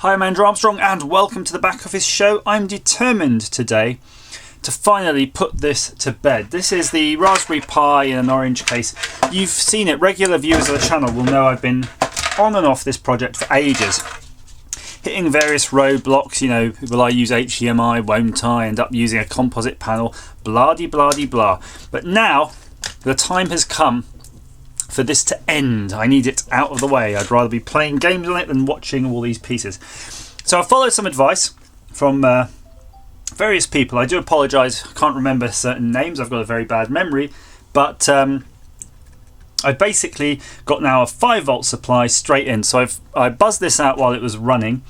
Hi, I'm Andrew Armstrong and welcome to the Back Office Show. I'm determined today to finally put this to bed. This is the Raspberry Pi in an orange case. You've seen it. Regular viewers of the channel will know I've been on and off this project for ages. Hitting various roadblocks, you know, will I use HDMI, won't I, end up using a composite panel, blah-de-blah-de-blah. But now the time has come for this to end. I need it out of the way. I'd rather be playing games on it than watching all these pieces. So I followed some advice from various people. I do apologise, I can't remember certain names. I've got a very bad memory. But I basically got now a 5-volt supply straight in. So I buzzed this out while it was running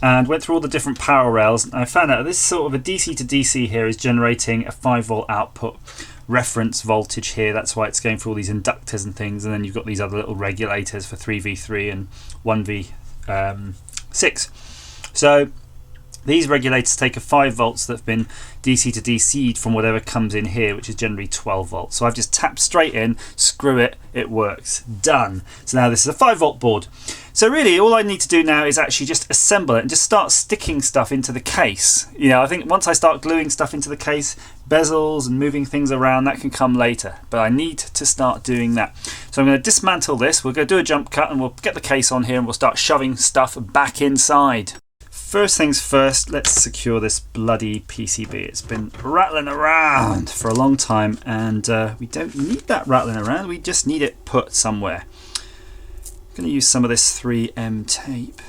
and went through all the different power rails. And I found out this sort of a DC to DC here is generating a 5-volt output reference voltage here. That's why it's going through all these inductors and things, and then you've got these other little regulators for 3V3 and 1V6. So these regulators take a 5 volts that have been DC to DC'd from whatever comes in here, which is generally 12 volts. So I've just tapped straight in, screw it, it works, done. So now this is a 5-volt board. So really all I need to do now is actually just assemble it and just start sticking stuff into the case. You know, I think once I start gluing stuff into the case, bezels and moving things around, that can come later. But I need to start doing that. So I'm going to dismantle this, we'll go do a jump cut and we'll get the case on here and we'll start shoving stuff back inside. First things first, let's secure this bloody PCB. It's been rattling around for a long time and we don't need that rattling around, we just need it put somewhere. I'm going to use some of this 3M tape.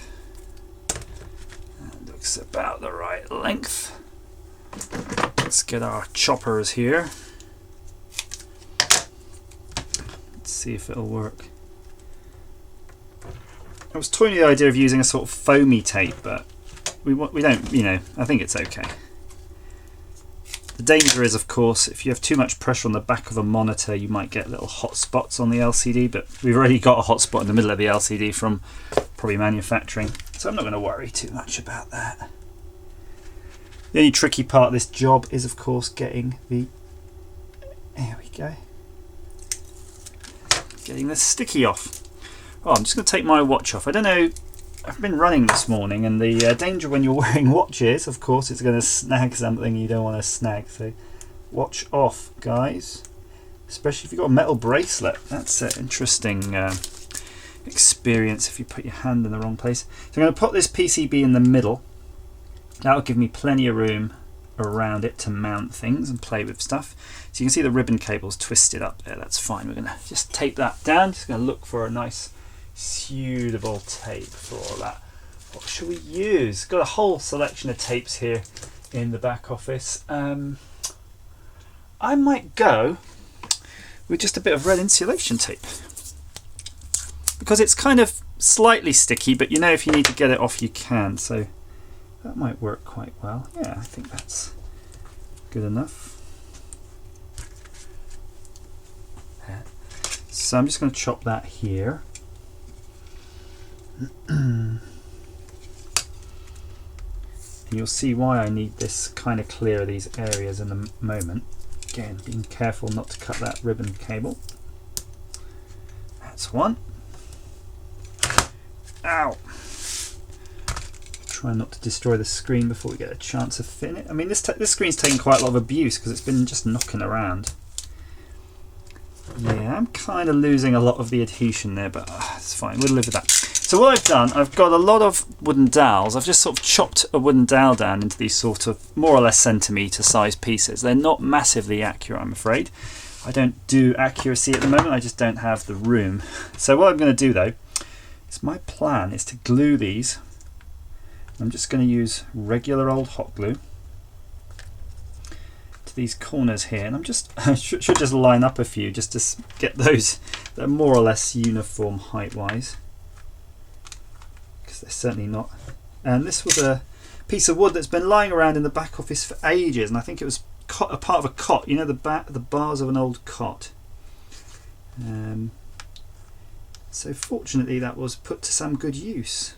That looks about the right length. Let's get our choppers here. Let's see if it'll work. I was toying with the idea of using a sort of foamy tape, but we don't, you know, I think it's okay. The danger is, of course, if you have too much pressure on the back of a monitor, you might get little hot spots on the LCD, but we've already got a hot spot in the middle of the LCD from probably manufacturing, so I'm not going to worry too much about that. The only tricky part of this job is, of course, getting the, there we go, getting the sticky off. Oh, I'm just going to take my watch off. I don't know, I've been running this morning, and the danger when you're wearing watches, of course, it's going to snag something you don't want to snag. So watch off, guys. Especially if you've got a metal bracelet. That's an interesting experience if you put your hand in the wrong place. So I'm going to put this PCB in the middle. That'll give me plenty of room around it to mount things and play with stuff. So you can see the ribbon cable's twisted up there. That's fine. We're going to just tape that down. Just going to look for a nice suitable tape for all that. What should we use? Got a whole selection of tapes here in the back office. I might go with just a bit of red insulation tape because it's kind of slightly sticky, but you know, if you need to get it off you can, so that might work quite well. Yeah, I think that's good enough. So I'm just going to chop that here. And you'll see why I need this kind of clear of these areas in a moment. Again, being careful not to cut that ribbon cable. That's one. Ow! Try not to destroy the screen before we get a chance of fitting it. I mean, this screen's taken quite a lot of abuse because it's been just knocking around. Yeah, I'm kind of losing a lot of the adhesion there, but it's fine, we'll live with that. So what I've done, I've got a lot of wooden dowels. I've just sort of chopped a wooden dowel down into these sort of more or less centimetre size pieces. They're not massively accurate, I'm afraid. I don't do accuracy at the moment, I just don't have the room. So what I'm going to do though, is my plan is to glue these. I'm just going to use regular old hot glue to these corners here, and I should just line up a few just to get those that are more or less uniform height wise. They're certainly not. And this was a piece of wood that's been lying around in the back office for ages, and I think it was a part of a cot, you know, the bars of an old cot. So fortunately that was put to some good use.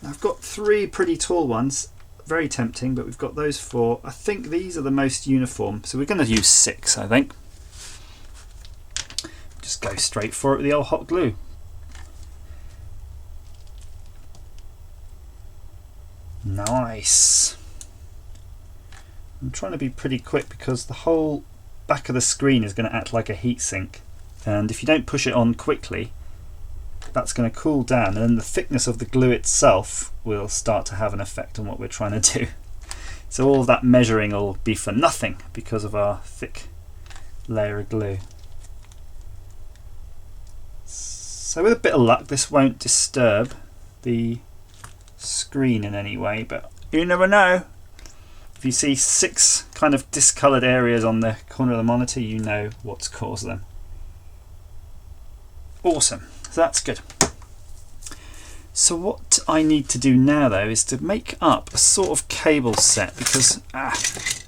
Now I've got 3 pretty tall ones, very tempting, but we've got those 4. I think these are the most uniform, so we're going to use 6, I think. Just go straight for it with the old hot glue. case. I'm trying to be pretty quick because the whole back of the screen is going to act like a heatsink, and if you don't push it on quickly, that's going to cool down, and then the thickness of the glue itself will start to have an effect on what we're trying to do. So all of that measuring will be for nothing because of our thick layer of glue. So with a bit of luck, this won't disturb the screen in any way, but you never know. If you see 6 kind of discoloured areas on the corner of the monitor, you know what's caused them. Awesome, so that's good. So what I need to do now though is to make up a sort of cable set, because I've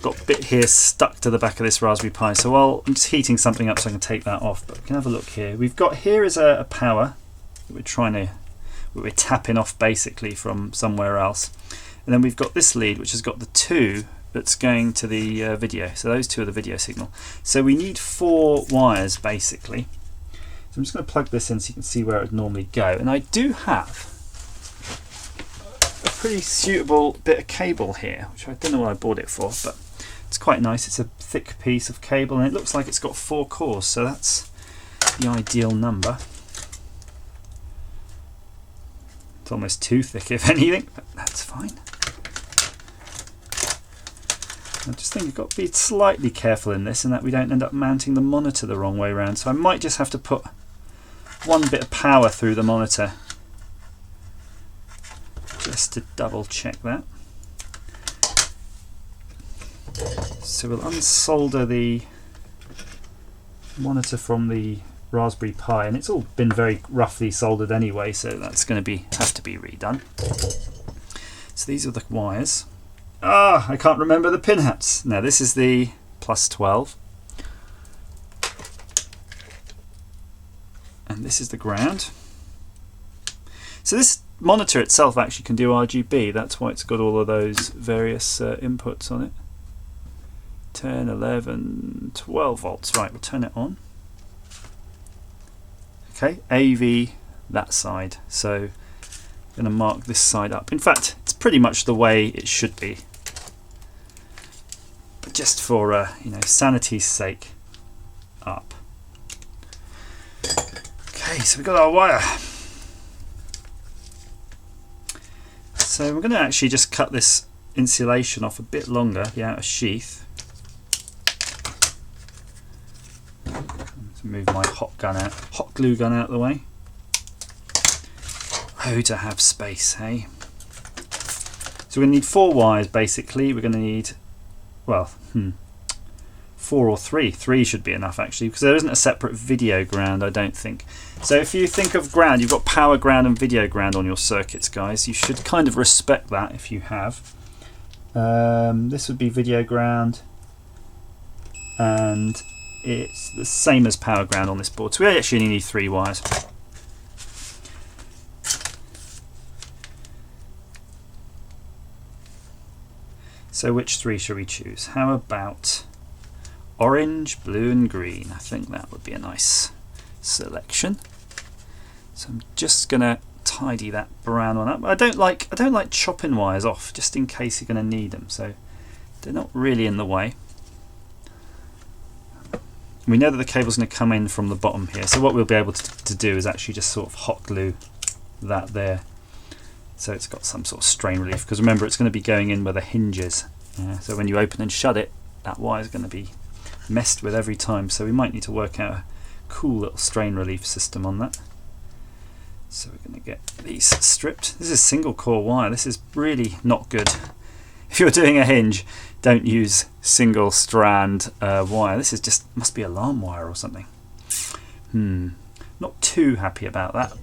got a bit here stuck to the back of this Raspberry Pi. So while I'm just heating something up so I can take that off, but we can have a look here. We've got here is a power that we're tapping off basically from somewhere else. And then we've got this lead which has got the 2 that's going to the video. So those 2 are the video signal. So we need 4 wires basically. So I'm just going to plug this in so you can see where it would normally go. And I do have a pretty suitable bit of cable here, which I don't know what I bought it for, but it's quite nice. It's a thick piece of cable and it looks like it's got 4 cores, so that's the ideal number. It's almost too thick if anything, but that's fine. I just think you've got to be slightly careful in this, and that we don't end up mounting the monitor the wrong way around. So I might just have to put one bit of power through the monitor just to double check that. So we'll unsolder the monitor from the Raspberry Pi, and it's all been very roughly soldered anyway, so that's going to have to be redone. So these are the wires. I can't remember the pinouts. Now this is the plus 12, and this is the ground. So this monitor itself actually can do RGB. That's why it's got all of those various inputs on it. 10, 11, 12 volts. Right, we'll turn it on. Okay, AV that side. So I'm going to mark this side up. In fact, it's pretty much the way it should be. But just for sanity's sake, up. Okay, so we've got our wire. So we're going to actually just cut this insulation off a bit longer, the outer sheath. Let's move my hot glue gun out of the way. Oh, to have space, hey? So we're going to need 4 wires basically. We're going to need, well, 4 or 3. 3 should be enough actually, because there isn't a separate video ground, I don't think. So if you think of ground, you've got power ground and video ground on your circuits, guys. You should kind of respect that if you have. This would be video ground, and it's the same as power ground on this board. So we actually only need 3 wires. So which 3 shall we choose? How about orange, blue and green? I think that would be a nice selection. So I'm just gonna tidy that brown one up. I don't like chopping wires off just in case you're going to need them, so they're not really in the way. We know that the cable's going to come in from the bottom here, so what we'll be able to do is actually just sort of hot glue that there, so it's got some sort of strain relief, because remember it's going to be going in where the hinge is. So when you open and shut it, that wire is going to be messed with every time, so we might need to work out a cool little strain relief system on that. So we're going to get these stripped. This is single core wire. This is really not good. If you're doing a hinge, don't use single strand wire. This is just, must be alarm wire or something. Not too happy about that.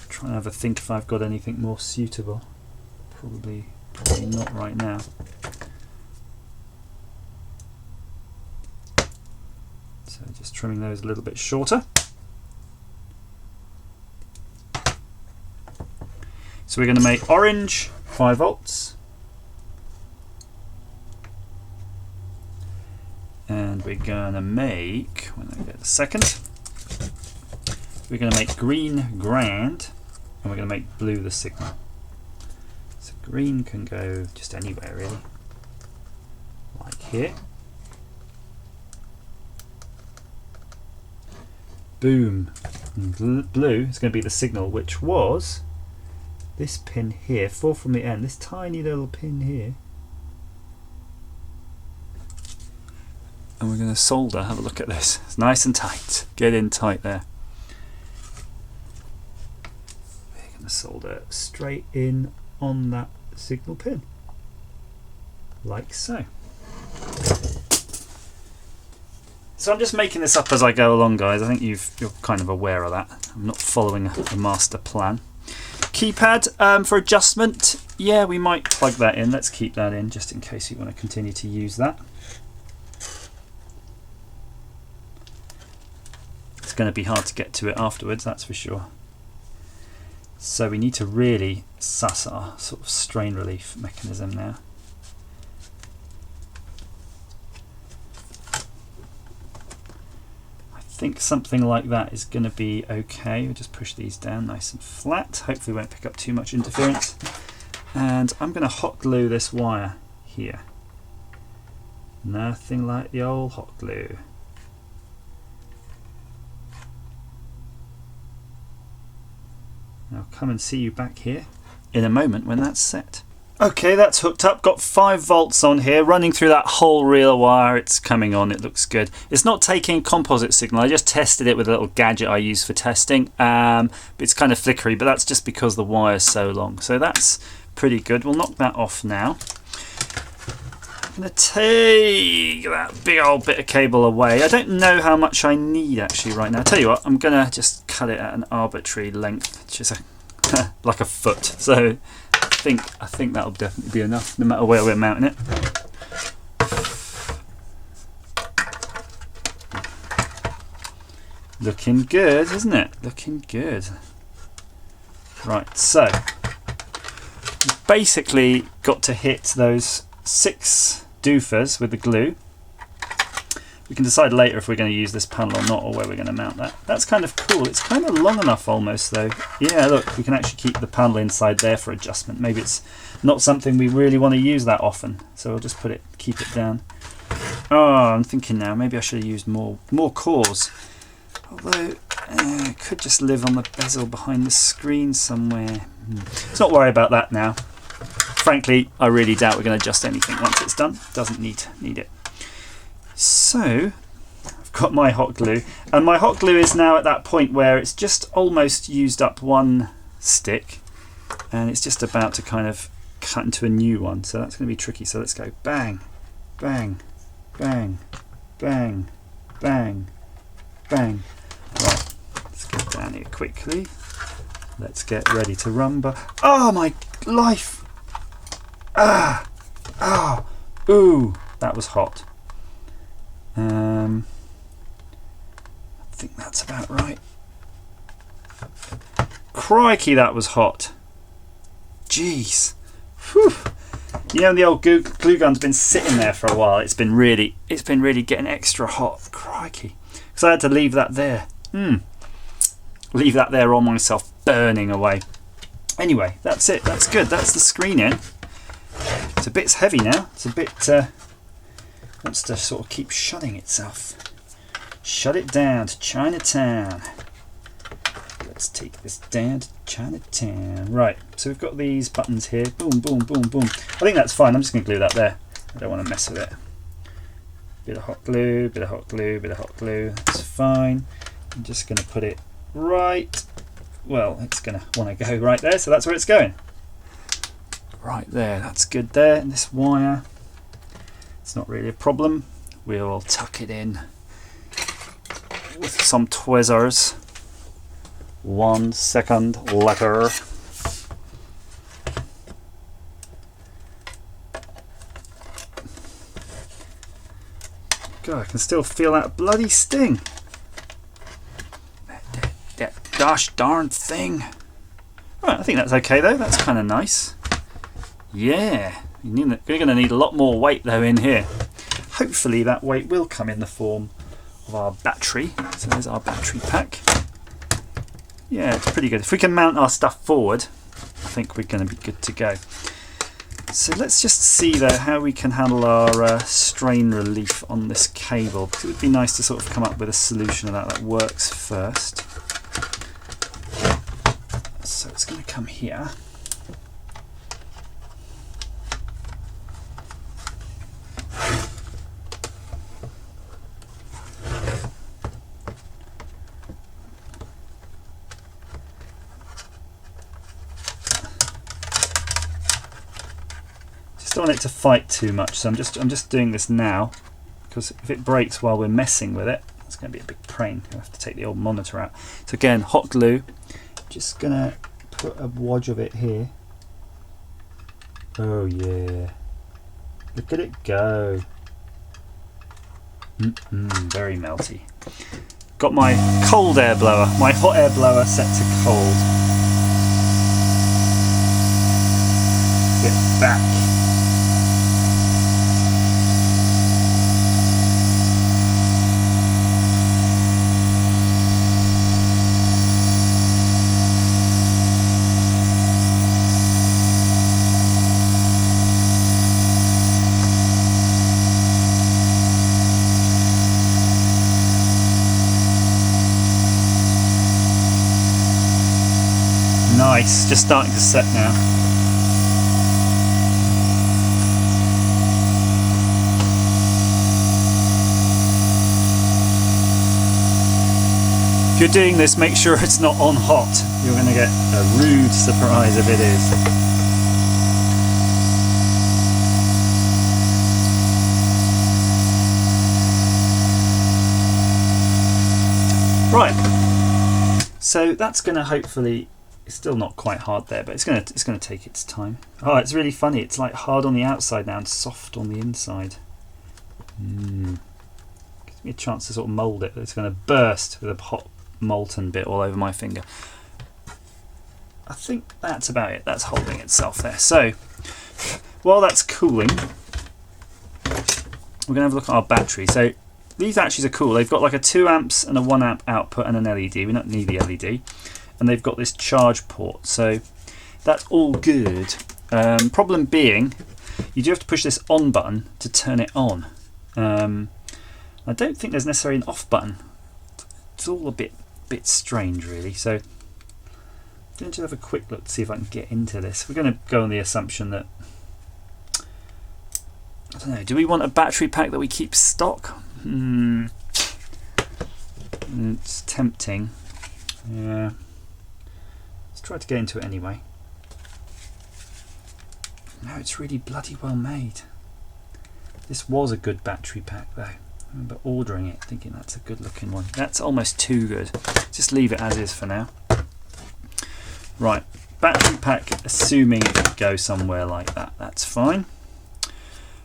Try and have a think if I've got anything more suitable. Probably not right now. So just trimming those a little bit shorter. So we're going to make orange 5 volts, and we're going to make, when I get a second, we're going to make green ground, and we're going to make blue the signal. So green can go just anywhere really, like here. Boom. And blue is going to be the signal, which was this pin here, 4 from the end, this tiny little pin here. And we're going to solder, have a look at this. It's nice and tight. Get in tight there. We're going to solder straight in on that signal pin. Like so. So I'm just making this up as I go along, guys. I think you're kind of aware of that. I'm not following a master plan. Keypad for adjustment. Yeah, we might plug that in. Let's keep that in just in case you want to continue to use that. It's going to be hard to get to it afterwards, that's for sure. So we need to really suss our sort of strain relief mechanism now. I think something like that is going to be okay. We'll just push these down nice and flat. Hopefully we won't pick up too much interference. And I'm going to hot glue this wire here. Nothing like the old hot glue. I'll come and see you back here in a moment when that's set. Okay, that's hooked up, got 5 volts on here, running through that whole reel wire. It's coming on, it looks good. It's not taking composite signal. I just tested it with a little gadget I use for testing. But it's kind of flickery, but that's just because the wire's so long. So that's pretty good. We'll knock that off now. I'm going to take that big old bit of cable away. I don't know how much I need actually right now. I'll tell you what, I'm going to just cut it at an arbitrary length, which is like a foot. So I think that'll definitely be enough, no matter where we're mounting it. Looking good, isn't it? Looking good. Right, so basically got to hit those 6 doofers with the glue. We can decide later if we're going to use this panel or not, or where we're going to mount that. That's kind of cool. It's kind of long enough almost though. Yeah, look, we can actually keep the panel inside there for adjustment. Maybe it's not something we really want to use that often, so we'll just keep it down. Oh, I'm thinking now, maybe I should have used more cores. Although, it could just live on the bezel behind the screen somewhere. Let's not worry about that now. Frankly, I really doubt we're going to adjust anything once it's done. Doesn't need it. So, I've got my hot glue, and my hot glue is now at that point where it's just almost used up one stick, and it's just about to kind of cut into a new one. So that's going to be tricky. So let's go bang, bang, bang, bang, bang, bang. Right, let's get down here quickly. Let's get ready to rumba. Oh my life! Ooh, that was hot. I think that's about right. Crikey, that was hot. Jeez. Whew. You know, the old glue gun's been sitting there for a while. It's been really getting extra hot. Crikey. Because I had to leave that there. Leave that there on myself, burning away. Anyway, that's it. That's good. That's the screen in. It's a bit heavy now. It's a bit wants to sort of keep shutting itself. Shut it down to Chinatown. Let's take this down to Chinatown. Right, so we've got these buttons here. Boom, boom, boom, boom. I think that's fine. I'm just going to glue that there. I don't want to mess with it. Bit of hot glue, bit of hot glue, bit of hot glue. That's fine. I'm just going to put it right. Well, it's going to want to go right there, so that's where it's going. Right there, that's good there. And this wire, it's not really a problem. We'll tuck it in with some tweezers. 1 second later. God, I can still feel that bloody sting. That gosh darn thing. Right, I think that's okay though. That's kind of nice. Yeah, you're going to need a lot more weight though in here. Hopefully that weight will come in the form of our battery. So there's our battery pack. Yeah, it's pretty good. If we can mount our stuff forward, I think we're going to be good to go. So let's just see though how we can handle our strain relief on this cable, because it would be nice to sort of come up with a solution of that works first. So it's going to come here. Don't want it to fight too much, so I'm just doing this now, because if it breaks while we're messing with it, it's going to be a big pain. I have to take the old monitor out. So again, hot glue. Just gonna put a wodge of it here. Oh yeah! Look at it go. Very melty. Got my cold air blower, my hot air blower set to cold. Get back. Nice, just starting to set now. If you're doing this, make sure it's not on hot. You're going to get a rude surprise if it is. Right, so that's going to hopefully. It's still not quite hard there, but it's going to take its time. Oh, it's really funny. It's like hard on the outside now and soft on the inside. Gives me a chance to sort of mould it. It's going to burst with a hot molten bit all over my finger. I think that's about it. That's holding itself there. So while that's cooling, we're going to have a look at our battery. So these batteries are cool. They've got like a 2 amps and a 1 amp output and an LED. We don't need the LED. And they've got this charge port, so that's all good. Problem being, you do have to push this on button to turn it on. I don't think there's necessarily an off button. It's all a bit strange, really. So I'm going to have a quick look to see if I can get into this. We're going to go on the assumption that, I don't know, do we want a battery pack that we keep stock? It's tempting. Yeah. Try to get into it anyway. No, it's really bloody well made. This was a good battery pack though. I remember ordering it thinking that's a good looking one. That's almost too good. Just leave it as is for now. Right, battery pack, assuming it could go somewhere like that, that's fine.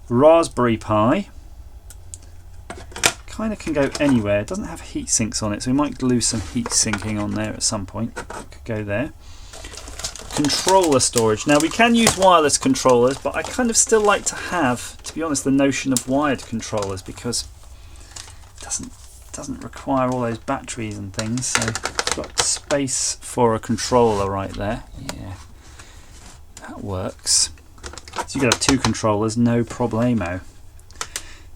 Raspberry Pi kind of can go anywhere. It doesn't have heat sinks on it, so we might glue some heat sinking on there at some point. It could go there. Controller storage. Now we can use wireless controllers, but I kind of still like to have, to be honest, the notion of wired controllers, because it doesn't require all those batteries and things. So I've got space for a controller right there. Yeah, that works. So you could have 2 controllers, no problemo.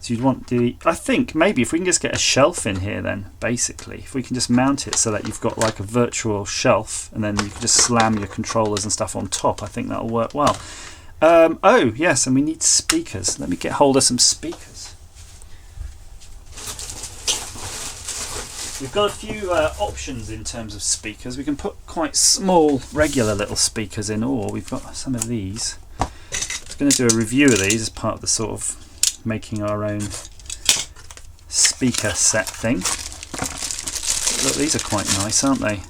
So you'd want the, I think maybe if we can just get a shelf in here then, basically, if we can just mount it so that you've got like a virtual shelf and then you can just slam your controllers and stuff on top, I think that'll work well. Oh yes, and we need speakers. Let me get hold of some speakers. We've got a few options in terms of speakers. We can put quite small regular little speakers in, or we've got some of these. I was going to do a review of these as part of the sort of making our own speaker set thing. Look, these are quite nice, aren't they?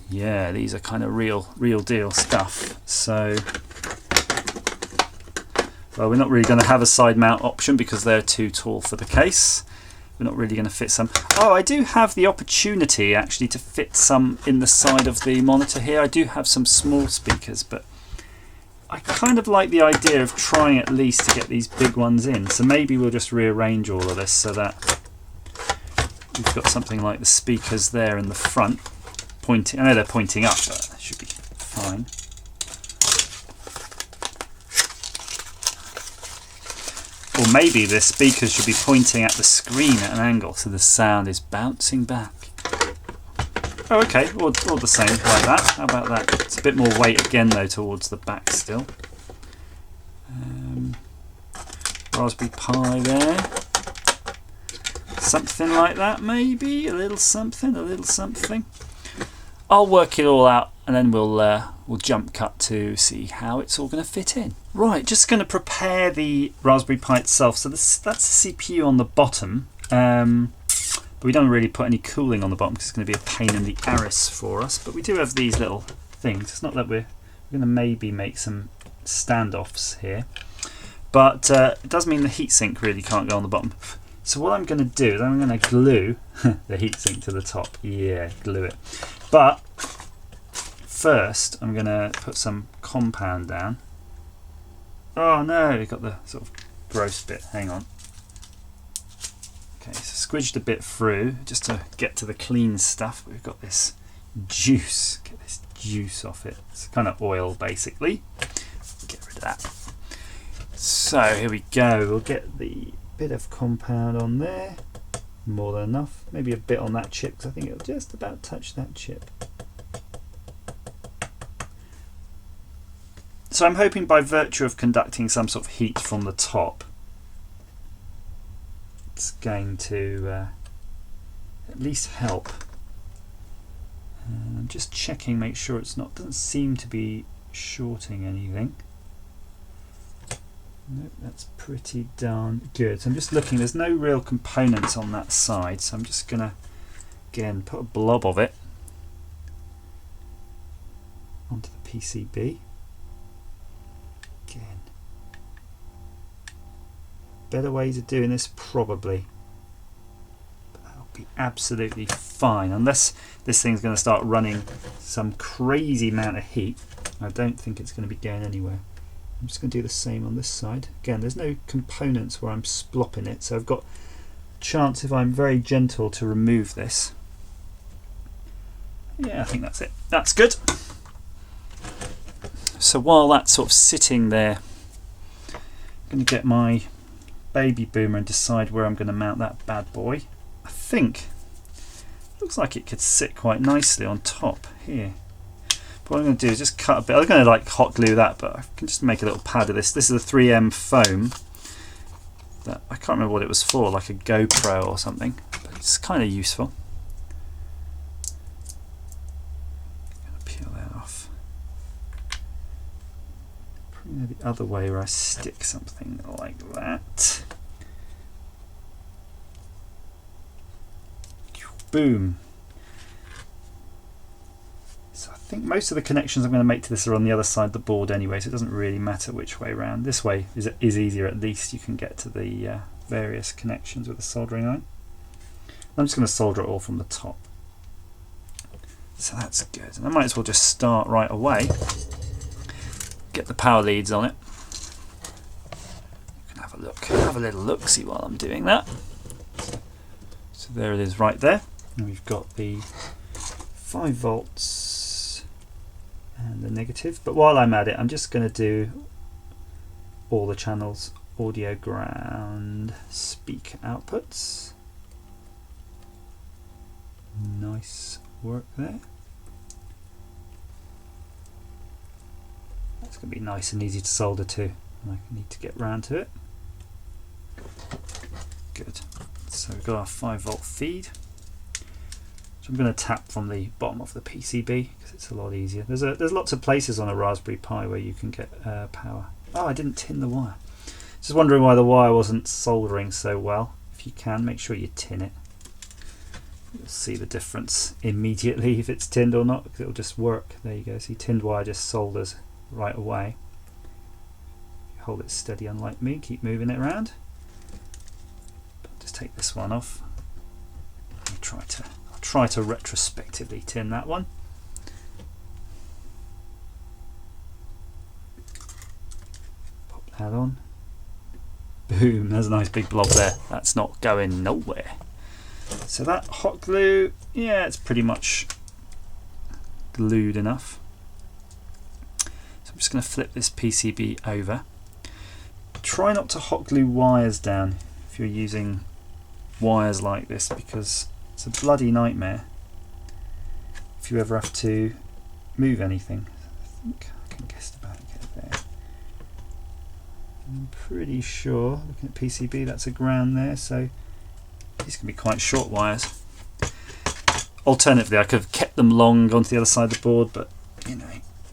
Yeah, these are kind of real deal stuff. So, well, we're not really going to have a side mount option because they're too tall for the case. We're not really going to fit some. Oh, I do have the opportunity actually to fit some in the side of the monitor here. I do have some small speakers, but I kind of like the idea of trying at least to get these big ones in. So maybe we'll just rearrange all of this so that we've got something like the speakers there in the front. pointing. I know they're pointing up, but that should be fine. Or maybe the speakers should be pointing at the screen at an angle so the sound is bouncing back. Oh, okay, all the same, like that. How about that? It's a bit more weight again though towards the back still. Raspberry Pi there. Something like that maybe, a little something, a little something. I'll work it all out and then we'll jump cut to see how it's all going to fit in. Right, just going to prepare the Raspberry Pi itself. So that's the CPU on the bottom, but we don't really put any cooling on the bottom because it's going to be a pain in the arse for us. But we do have these little things. It's not that we're going to maybe make some standoffs here, but it does mean the heatsink really can't go on the bottom. So what I'm going to do is I'm going to glue the heatsink to the top. Yeah, glue it. But first I'm going to put some compound down. Oh no, we've got the sort of gross bit. Hang on. Okay, so squidged a bit through just to get to the clean stuff. We've got this juice. Get this juice off it. It's kind of oil basically. Get rid of that. So here we go. We'll get the bit of compound on there. More than enough. Maybe a bit on that chip because I think it'll just about touch that chip. So I'm hoping by virtue of conducting some sort of heat from the top, it's going to at least help. And I'm just checking, make sure it's not, doesn't seem to be shorting anything. Nope, that's pretty darn good. So I'm just looking, there's no real components on that side, so I'm just going to, again, put a blob of it onto the PCB. Again. Better ways of doing this, probably. But that'll be absolutely fine, unless this thing's going to start running some crazy amount of heat. I don't think it's going to be going anywhere. I'm just going to do the same on this side. Again, there's no components where I'm splopping it, so I've got a chance, if I'm very gentle, to remove this. Yeah, I think that's it. That's good. So while that's sort of sitting there, I'm going to get my baby boomer and decide where I'm going to mount that bad boy. I think it looks like it could sit quite nicely on top here. But what I'm going to do is just cut a bit. I'm going to like hot glue that, but I can just make a little pad of this. This is a 3M foam that I can't remember what it was for, like a GoPro or something. But it's kind of useful. I'm going to peel that off. Probably the other way where I stick something like that. Boom. So I think most of the connections I'm going to make to this are on the other side of the board anyway, so it doesn't really matter which way around. This way is easier, at least you can get to the various connections with the soldering iron. I'm just going to solder it all from the top. So that's good. And I might as well just start right away. Get the power leads on it. You can have a look, have a little look-see while I'm doing that. So there it is right there. And we've got the 5 volts and the negative. But while I'm at it, I'm just going to do all the channels, audio, ground, speaker outputs. Nice work there. That's going to be nice and easy to solder to. I need to get round to it. Good. So we've got our 5 volt feed. So I'm going to tap from the bottom of the PCB because it's a lot easier. There's lots of places on a Raspberry Pi where you can get power. Oh, I didn't tin the wire. Just wondering why the wire wasn't soldering so well. If you can, make sure you tin it. You'll see the difference immediately if it's tinned or not, because it'll just work. There you go. See, tinned wire just solders right away. Hold it steady, unlike me. Keep moving it around. But just take this one off. I'll try to retrospectively tin that one. Pop that on. Boom, there's a nice big blob there. That's not going nowhere. So that hot glue, yeah, it's pretty much glued enough. So I'm just going to flip this PCB over. Try not to hot glue wires down if you're using wires like this, because it's a bloody nightmare if you ever have to move anything. I think I can guess about it there. I'm pretty sure, looking at PCB, that's a ground there, so these can be quite short wires. Alternatively, I could have kept them long onto the other side of the board, but you know,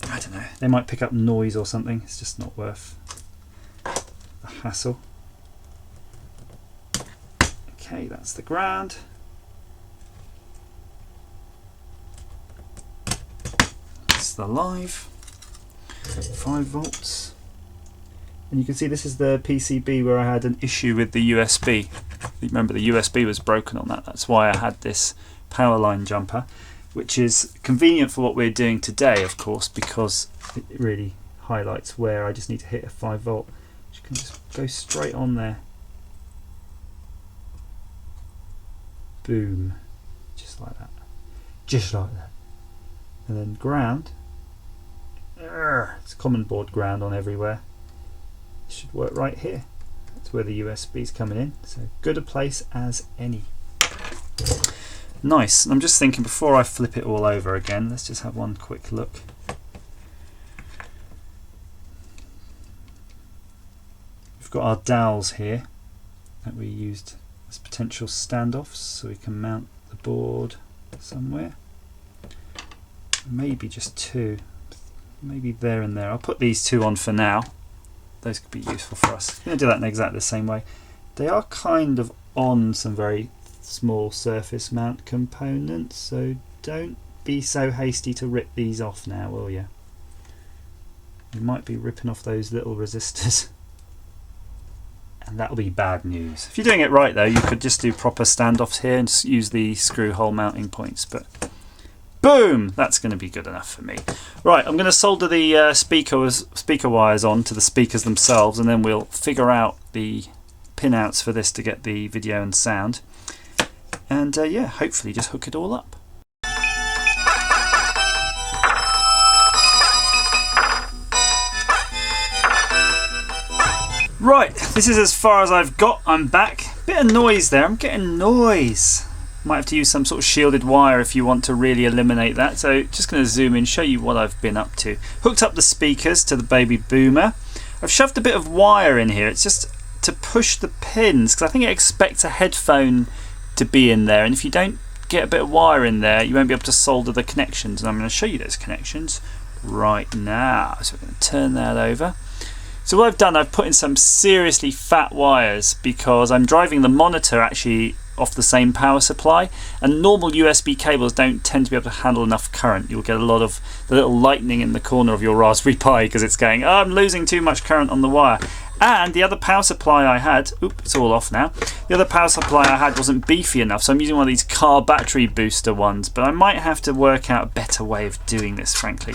I don't know, they might pick up noise or something. It's just not worth the hassle. Okay, that's the ground. It's the live 5 volts. And you can see this is the PCB where I had an issue with the USB. Remember, the USB was broken on that. That's why I had this power line jumper, which is convenient for what we're doing today, of course, because it really highlights where I just need to hit a 5 volt. You can just go straight on there. Boom. Just like that. Just like that. And then ground. It's common board ground on everywhere. Should work right here. That's where the USB is coming in, so good a place as any. Nice. I'm just thinking, before I flip it all over again, let's just have one quick look. We've got our dowels here that we used as potential standoffs, so we can mount the board somewhere. Maybe just 2, maybe there and there. I'll put these 2 on for now. Those could be useful for us. I'm going to do that in exactly the same way. They are kind of on some very small surface mount components, so don't be so hasty to rip these off now, will you? You might be ripping off those little resistors, and that'll be bad news. If you're doing it right though, you could just do proper standoffs here and just use the screw hole mounting points, but boom! That's going to be good enough for me. Right, I'm going to solder the speaker wires on to the speakers themselves, and then we'll figure out the pinouts for this to get the video and sound. And yeah, hopefully just hook it all up. Right, this is as far as I've got. I'm back. Bit of noise there. I'm getting noise. Might have to use some sort of shielded wire if you want to really eliminate that. So just going to zoom in, show you what I've been up to. Hooked up the speakers to the baby boomer. I've shoved a bit of wire in here. It's just to push the pins, because I think it expects a headphone to be in there, and if you don't get a bit of wire in there, you won't be able to solder the connections, and I'm going to show you those connections right now. So we're going to turn that over. So what I've done, I've put in some seriously fat wires because I'm driving the monitor actually off the same power supply, and normal USB cables don't tend to be able to handle enough current. You'll get a lot of the little lightning in the corner of your Raspberry Pi because it's going, oh, I'm losing too much current on the wire. And the other power supply I had, oops, it's all off now. The other power supply I had wasn't beefy enough, so I'm using one of these car battery booster ones, but I might have to work out a better way of doing this, frankly.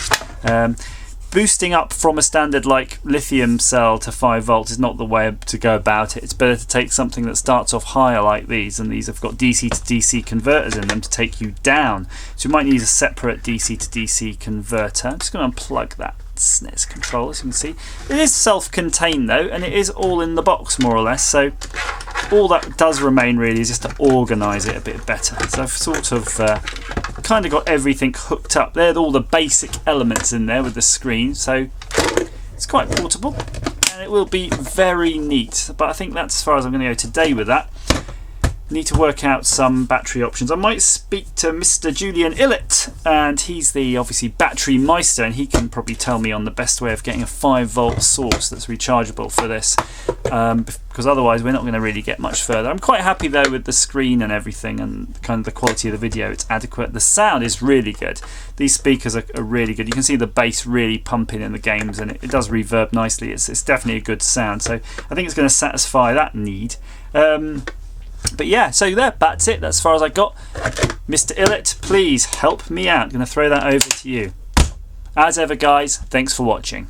Boosting up from a standard like lithium cell to 5 volts is not the way to go about it. It's better to take something that starts off higher like these, and these have got DC to DC converters in them to take you down. So you might need a separate DC to DC converter. I'm just going to unplug that SNES controller, as you can see. It is self-contained though, and it is all in the box more or less, so all that does remain really is just to organise it a bit better. So I've sort of kind of got everything hooked up. There are all the basic elements in there with the screen, so it's quite portable and it will be very neat. But I think that's as far as I'm going to go today with that. Need to work out some battery options. I might speak to Mr. Julian Illett, and he's the obviously battery meister, and he can probably tell me on the best way of getting a 5 volt source that's rechargeable for this, because otherwise we're not going to really get much further. I'm quite happy though with the screen and everything, and kind of the quality of the video. It's adequate. The sound is really good. These speakers are really good. You can see the bass really pumping in the games, and it does reverb nicely. It's definitely a good sound, so I think it's going to satisfy that need. But yeah, so that's it. That's as far as I got. Mr. Illett, please help me out. I'm going to throw that over to you. As ever, guys, thanks for watching.